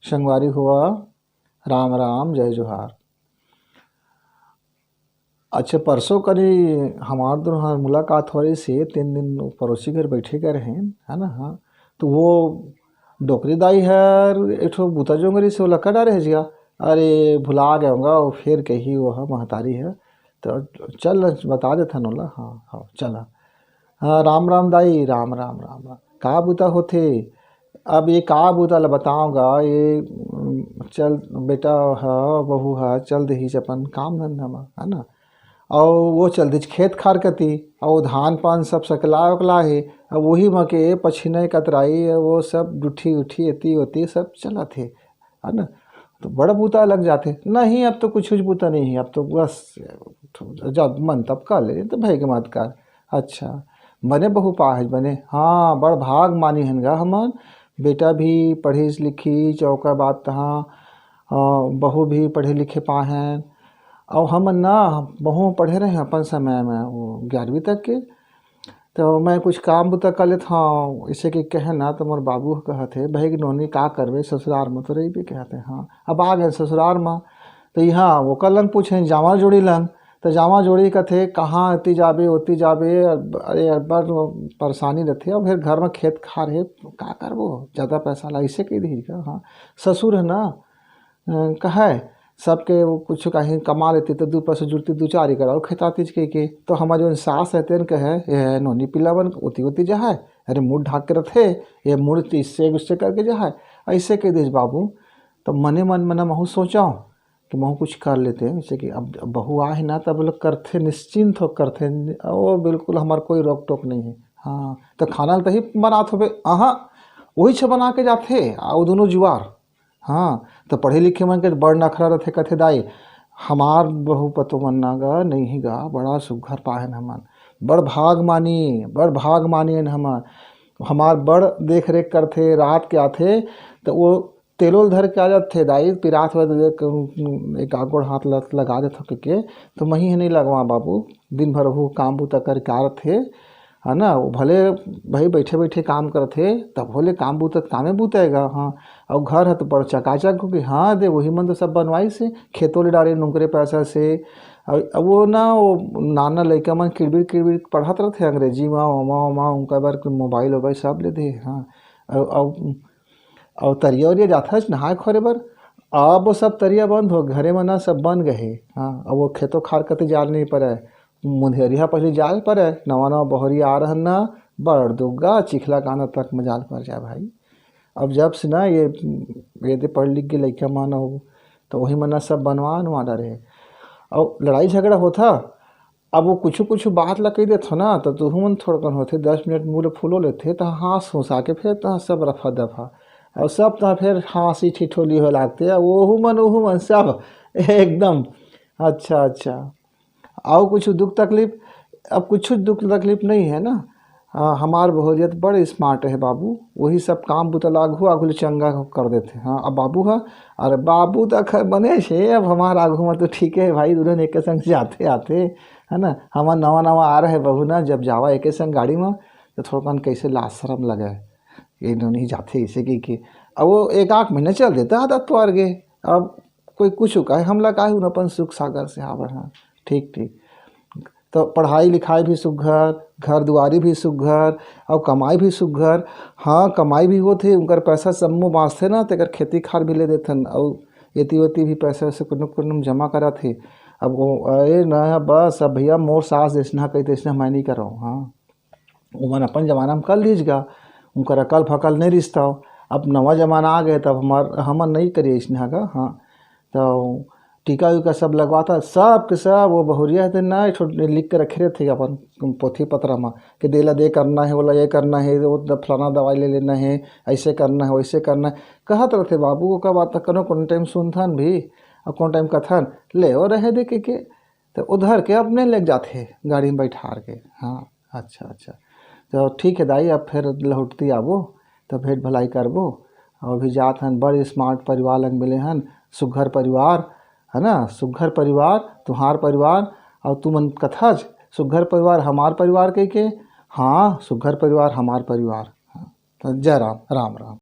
संगवारी हुआ, राम राम जय जोहार। अच्छा, परसों करी हमार दोनों हाँ मुलाकात हो रही से 3 दिन पड़ोसी घर बैठे के रहे है ना। हाँ, तो वो डोकरी दाई है एक ठो बूता जोंगरी से वो लक्का डारे जिया। अरे भुला गया होगा वो, फिर कही वो है महतारी है। तो चल बता देता नोला। हाँ हाँ चला। हाँ राम राम दाई, राम राम राम राम। का बूता होथे? अब ये का बूता ला बताऊंगा ये। चल बेटा है, बहू है, चल दही से अपन काम धंधा में है ना। और वो चल दी खेत खार कती, और धान पान सब सकला उकला है। अब वही में के पछिने कतराई वो सब जुठी उठी एती होती सब चला थे है ना। तो बड़ा बूता लग जाते नहीं, अब तो कुछ बूता नहीं है, अब तो बस जब मन तब कर ले तो भाई के मत कर। अच्छा, बने बहु पाहज बने, हाँ बड़ भाग मानी हनगा हमन। बेटा भी पढ़ी लिखी चौका बात तहाँ, बहू भी पढ़े लिखे पाहन। और हम ना बहु पढ़े रहे अपन समय में वो 11वीं तक के। तो मैं कुछ काम बुता कर लेता हूँ इसे कि कहे ना, तो मोर बाबू कहते भाई कि नोनी का करवे ससुराल में, तो रही भी कहते हाँ अब आ गए ससुराल में। तो यहाँ वो कल लंग पूछे जामा जोड़ी लंग, तो जामा जोड़ी कथे कहाँ अति जाबे उती जाबे। अरे अब्बर परेशानी रहती है, और फिर घर में खेत खार है का करबो, ज़्यादा पैसा ला इसे कह दी का। हाँ ससुर है ना, कहे सबके वो कुछ कहीं कमा लेती तो 2 पैसे जुड़ती 2 4 ही कराओ खेतातीज के। तो हमारे जो सास रहते हैं कहे ये नोनी पिलावन उती उती जहा है, अरे मुँह ढाक के रखे ये मुँह इससे गुस्से करके जहा है ऐसे कह दीज बाबू। तो मने मन मना महू सोचा कि महू कुछ कर लेते हैं, जैसे कि अब बहू आ है ना तब लोग करते निश्चिंत हो करते, वो बिल्कुल हमारा कोई रोक टोक नहीं है। हाँ तो खाना तो ही बनाते हो अहाँ वही छ बना के जाते आ दोनों जुआर। हाँ तो पढ़े लिखे मन के बड़ नखरा रथे कथे दाई हमार बहू पतो मन ना गा नहीं गा बड़ा सुघर पाहन हमन, बड़ भाग मानी, बड़ भाग मानियन हमन। हमार बड़ देख रेख करथे, रात के आथे तो वो तेलोल धर के आ जाते दाई पिरात हुआ तो एक आगोड़ हाथ लगा देते के। तो मही है नहीं लगवा बाबू, दिन भर वो काम बूता करके आ रथे है ना। वो भले भाई बैठे बैठे काम करते तब भले काम बूता कामे बूतेगा। हाँ और घर है तो बड़ चकाचक हो कि हाँ दे वही मन तो सब बनवाई से खेतों ले डाले नुकरे पैसा से। और वो ना वो नाना लड़का मन किड़बिड़ किड़बिड़ पढ़त रहते अंग्रेजी में ओमा ओमा उनका बार मोबाइल वोबाइल सब ले दे। हाँ और तरिया उरिया जाता है नहाए खोरे बर। अब वो सब तरिया बंद हो घरे में ना सब बन गए। हाँ अब वो खेतों खार कते जाल नहीं पड़े, मुंधेरिया पहले जाल पड़े, नवा नवा बहरी आ रहन ना बड़ दुग्गा चिखला काना तक में जाल पड़ जाए भाई। अब जब से ना ये दे पढ़ लिख के लड़का माना हो तो वही मना सब बनवा नवा रहे। और लड़ाई झगड़ा होता अब वो कुछ कुछ बात ला कही देते ना तो तुहू मन थोड़ा कन होते 10 मिनट मुँह फूलो लेते तो हाँस हुँसा के फिर तो सब रफा दफा और सब तो फिर हाँसी ठिठोली हो लागते वहू मन सब एकदम। अच्छा अच्छा, आओ कुछ दुख तकलीफ? अब कुछ दुख तकलीफ नहीं है ना। हमार बहुरियत बड़े स्मार्ट है बाबू, वही सब काम बुता लागू आगू ले चंगा कर देते। हाँ अब बाबू है, अरे बाबू तक बने छे अब हमार आगू में तो ठीक है भाई, दोनों एक संग जाते आते है ना। हमार नवा नवा आ रहे बहू ना जब जावा एक संग गाड़ी में तो थोड़ा कन कैसे लाज शरम लगे ये नहीं जाते इसे कि अब वो 1 8 महीने चल देता आदत तो गे। अब कोई कुछ कहे हमला काहे अपन सुख सागर से हाँ हाँ ठीक ठीक। तो पढ़ाई लिखाई भी सुघर, घर दुआरी भी सुघर, और कमाई भी सुघर। हाँ कमाई भी होते उनकर पैसा समूह बाँचते ना तेकर खेती खार भी ले देथन, और एती वेती भी पैसा वैसे कुछ जमा करा थे। अब वो अरे न बस अब भैया मोर सास देसना कही तेसना मैं नहीं कर रहा हूँ। हाँ उमन अपन जमाना में कर लीजिएगा, उनकर अकल फकल नहीं रिश्ता हो। अब नवा जमाना आ गया तब हमन नहीं करिए इसना का। हाँ तो टीका उका सब लगवाता सब के सब वो बहुरिया थे ना लिख के रखे थे अपन पोथी पत्रा में कि देला दे करना है, बोला ये करना है, वो फलाना दवाई ले लेना है, ऐसे करना है वैसे करना है कहत रहते बाबू को। का बात करो कौन टाइम सुनथन भी और कौन टाइम कथन ले और रहे दे के तो उधर के अपने ले जाते गाड़ी में बैठार के। हाँ अच्छा अच्छा तो ठीक है दाई, अब फिर लौटती आबो तो भेंट भलाई करबो। और भी जात हन बड़े स्मार्ट परिवार लग मिले हन, सुघर परिवार है ना, सुघर परिवार तुहार परिवार और तुमन कथाज सुघर परिवार हमार परिवार के हाँ सुघर परिवार हमार परिवार। हाँ तो जय राम, राम राम।